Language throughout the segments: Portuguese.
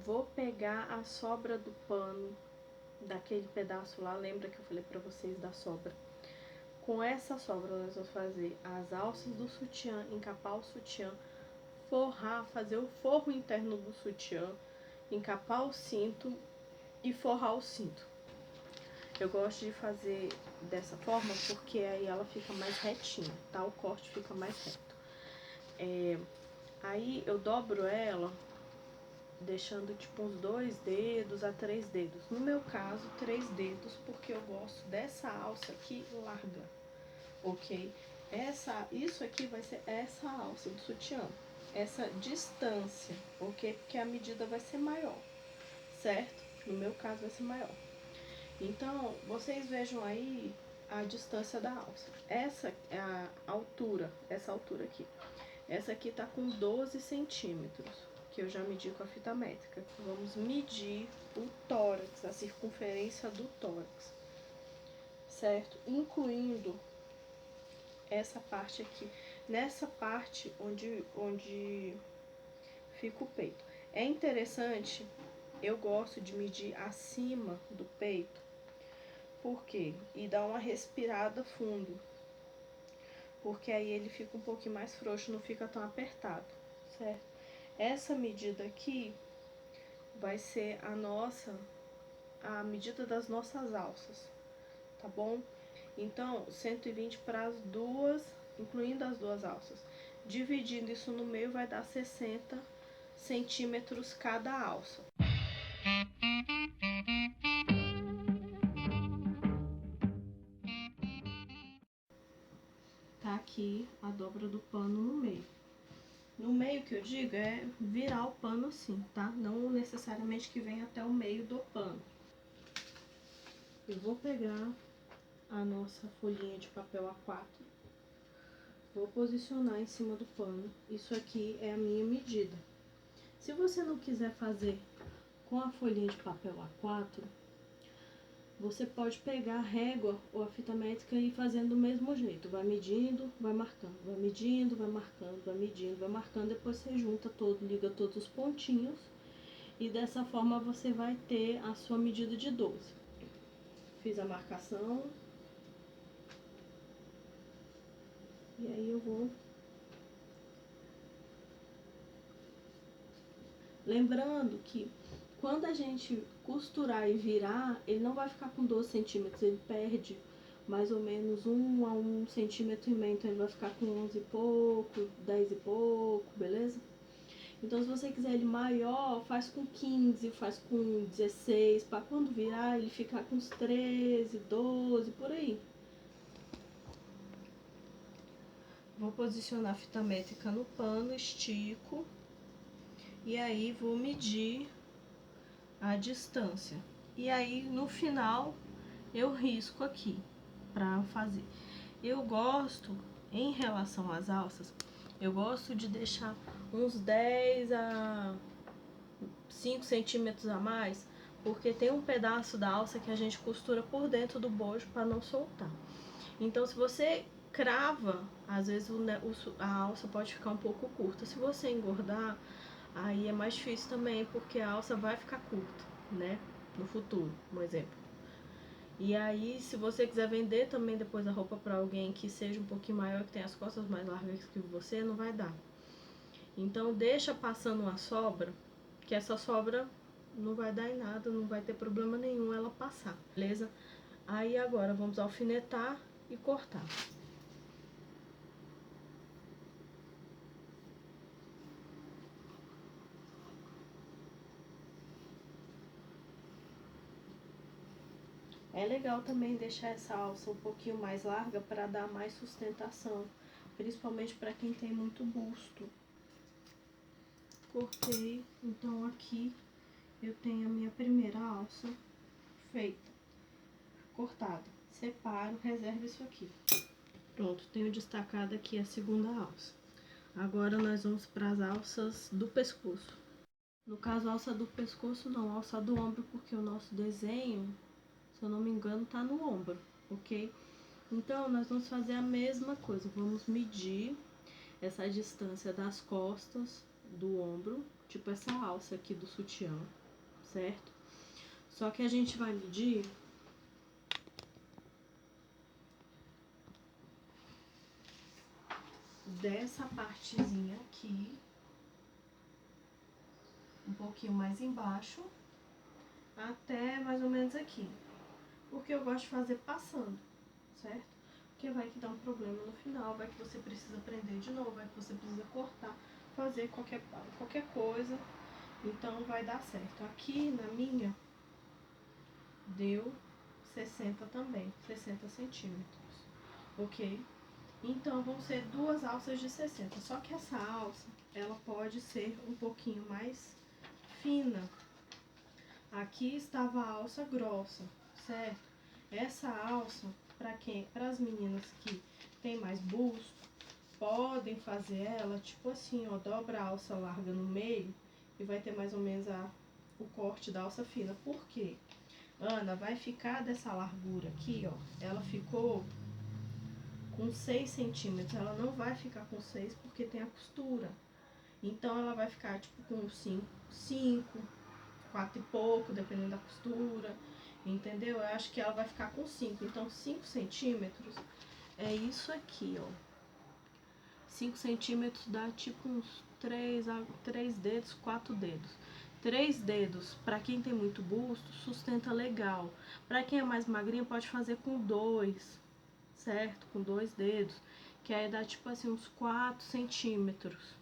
vou pegar a sobra do pano, daquele pedaço lá, lembra que eu falei pra vocês da sobra? Com essa sobra nós vamos fazer as alças do sutiã, encapar o sutiã, forrar, fazer o forro interno do sutiã, encapar o cinto e forrar o cinto. Eu gosto de fazer dessa forma porque aí ela fica mais retinha, tá? O corte fica mais reto. Aí eu dobro ela, deixando tipo uns 2 dedos a 3 dedos. No meu caso, 3 dedos, porque eu gosto dessa alça aqui larga, ok? Isso aqui vai ser essa alça do sutiã, essa distância, ok? Porque a medida vai ser maior, certo? No meu caso vai ser maior. Então, vocês vejam aí a distância da alça. Essa é a altura, essa altura aqui. Essa aqui tá com 12 centímetros, que eu já medi com a fita métrica. Vamos medir o tórax, a circunferência do tórax, certo? Incluindo essa parte aqui. Nessa parte onde fica o peito. É interessante, eu gosto de medir acima do peito. Por quê? E dar uma respirada fundo. Porque aí ele fica um pouquinho mais frouxo, não fica tão apertado, certo? Essa medida aqui vai ser a medida das nossas alças, tá bom? Então, 120 para as duas, incluindo as duas alças. Dividindo isso no meio vai dar 60 centímetros cada alça. Tá aqui a dobra do pano no meio. No meio que eu digo é virar o pano assim, tá? Não necessariamente que venha até o meio do pano. Eu vou pegar a nossa folhinha de papel A4, vou posicionar em cima do pano. Isso aqui é a minha medida. Se você não quiser fazer com a folhinha de papel A4, você pode pegar a régua ou a fita métrica e ir fazendo do mesmo jeito. Vai medindo, vai marcando, vai medindo, vai marcando, vai medindo, vai marcando. Depois você junta todo, liga todos os pontinhos. E dessa forma você vai ter a sua medida de 12. Fiz a marcação. E aí eu vou... Lembrando que quando a gente costurar e virar, ele não vai ficar com 12 centímetros, ele perde mais ou menos 1 a 1,5 centímetro, então ele vai ficar com 11 e pouco, 10 e pouco, beleza? Então se você quiser ele maior, faz com 15, faz com 16, para quando virar ele ficar com uns 13, 12, por aí. Vou posicionar a fita métrica no pano, estico, e aí vou medir a distância. E aí no final eu risco aqui pra fazer. Eu gosto, em relação às alças, eu gosto de deixar uns 10 a 5 centímetros a mais, porque tem um pedaço da alça que a gente costura por dentro do bojo para não soltar. Então se você crava, às vezes a alça pode ficar um pouco curta. Se você engordar, aí é mais difícil também, porque a alça vai ficar curta, né? No futuro, um exemplo. E aí, se você quiser vender também depois a roupa para alguém que seja um pouquinho maior, que tenha as costas mais largas que você, não vai dar. Então, deixa passando uma sobra, que essa sobra não vai dar em nada, não vai ter problema nenhum ela passar, beleza? Aí agora vamos alfinetar e cortar. É legal também deixar essa alça um pouquinho mais larga para dar mais sustentação, principalmente para quem tem muito busto. Cortei, então aqui eu tenho a minha primeira alça feita, cortada. Separo, reservo isso aqui. Pronto, tenho destacado aqui a segunda alça. Agora nós vamos para as alças do pescoço. No caso, a alça do pescoço não, a alça do ombro, porque o nosso desenho, se eu não me engano, tá no ombro, ok? Então, nós vamos fazer a mesma coisa, vamos medir essa distância das costas do ombro, tipo essa alça aqui do sutiã, certo? Só que a gente vai medir dessa partezinha aqui, um pouquinho mais embaixo, até mais ou menos aqui. Porque eu gosto de fazer passando, certo? Porque vai que dá um problema no final, vai que você precisa prender de novo, vai que você precisa cortar, fazer qualquer coisa. Então vai dar certo. Aqui na minha deu 60 também, 60 centímetros, ok? Então vão ser duas alças de 60. Só que essa alça, ela pode ser um pouquinho mais fina. Aqui estava a alça grossa, certo? Essa alça, para as meninas que tem mais busto, podem fazer ela tipo assim, ó, dobra a alça larga no meio e vai ter mais ou menos o corte da alça fina. Por quê? Ana, vai ficar dessa largura aqui, ó, ela ficou com 6 centímetros, ela não vai ficar com 6 porque tem a costura. Então ela vai ficar tipo com 5, 4 e pouco, dependendo da costura, entendeu? Eu acho que ela vai ficar com 5, então 5 centímetros é isso aqui, ó. 5 centímetros dá tipo uns 3 dedos, 4 dedos. 3 dedos, para quem tem muito busto, sustenta legal. Para quem é mais magrinho, pode fazer com 2, certo? Com 2 dedos, que aí dá tipo assim uns 4 centímetros,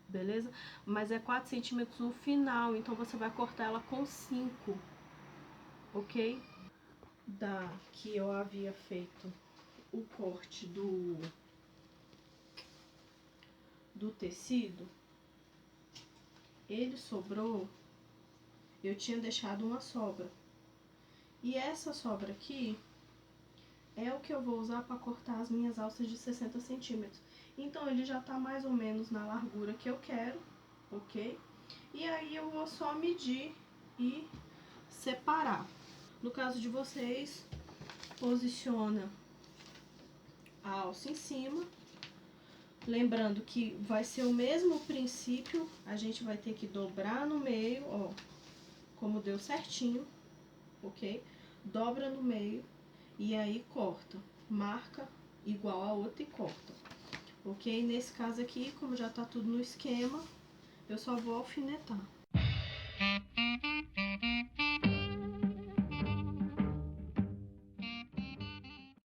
beleza? Mas é 4 centímetros no final, então você vai cortar ela com 5, ok? Da que eu havia feito o corte do tecido, ele sobrou, eu tinha deixado uma sobra. E essa sobra aqui é o que eu vou usar para cortar as minhas alças de 60 centímetros. Então, ele já tá mais ou menos na largura que eu quero, ok? E aí, eu vou só medir e separar. No caso de vocês, posiciona a alça em cima. Lembrando que vai ser o mesmo princípio, a gente vai ter que dobrar no meio, ó, como deu certinho, ok? Dobra no meio e aí corta, marca igual a outra e corta, ok? Nesse caso aqui, como já tá tudo no esquema, eu só vou alfinetar.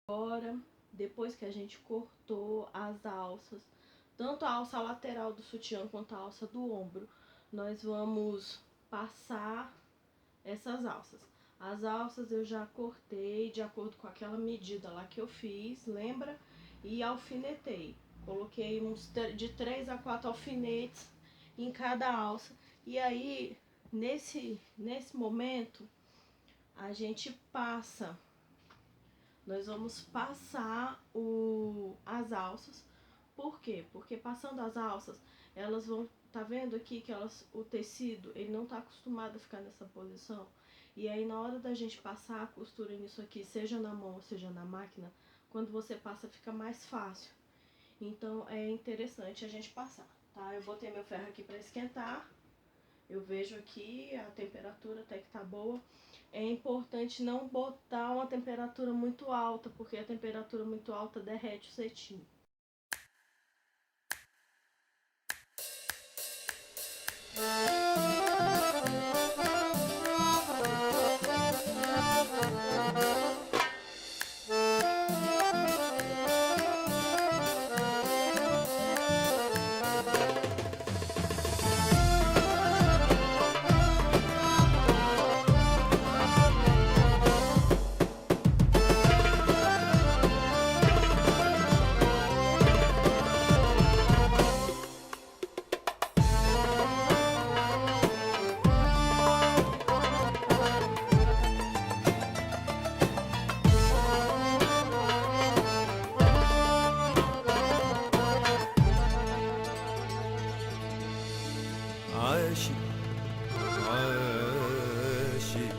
Agora, depois que a gente cortou as alças, tanto a alça lateral do sutiã quanto a alça do ombro, nós vamos passar essas alças. As alças eu já cortei de acordo com aquela medida lá que eu fiz, lembra? E alfinetei. Coloquei de 3 a 4 alfinetes em cada alça. E aí, nesse momento, a gente passa. Nós vamos passar as alças. Por quê? Porque passando as alças, elas vão, tá vendo aqui que o tecido, ele não tá acostumado a ficar nessa posição. E aí na hora da gente passar a costura nisso aqui, seja na mão ou seja na máquina, quando você passa fica mais fácil. Então é interessante a gente passar, tá? Eu botei meu ferro aqui para esquentar. Eu vejo aqui a temperatura até que tá boa. É importante não botar uma temperatura muito alta, porque a temperatura muito alta derrete o cetim. عاشق عاشق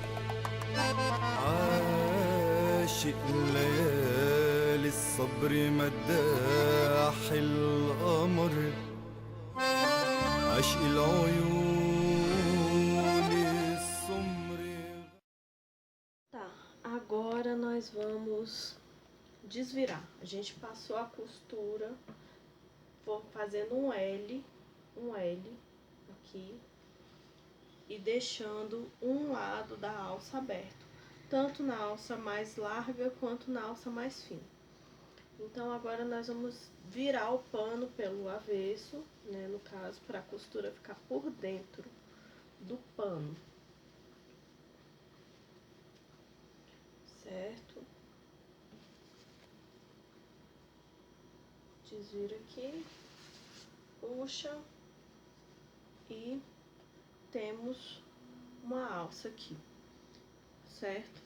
عاشق ليالي الصبر مداح القمر عشق العيون nós vamos desvirar. A gente passou a costura fazendo um L aqui e deixando um lado da alça aberto, tanto na alça mais larga quanto na alça mais fina. Então agora nós vamos virar o pano pelo avesso, né, no caso, para a costura ficar por dentro do pano, certo? Desvira aqui, puxa e temos uma alça aqui, certo?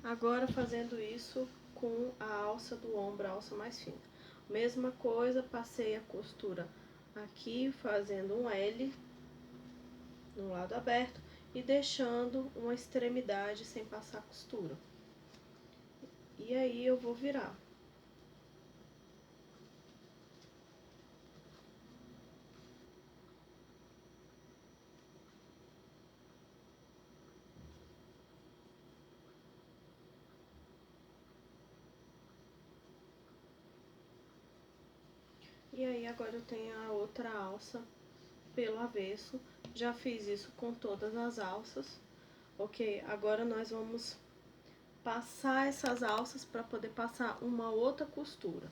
Agora fazendo isso com a alça do ombro, a alça mais fina. Mesma coisa, passei a costura aqui, fazendo um L no lado aberto e deixando uma extremidade sem passar a costura. E aí eu vou virar. E aí agora eu tenho a outra alça pelo avesso. Já fiz isso com todas as alças, ok? Agora nós vamos passar essas alças para poder passar uma outra costura.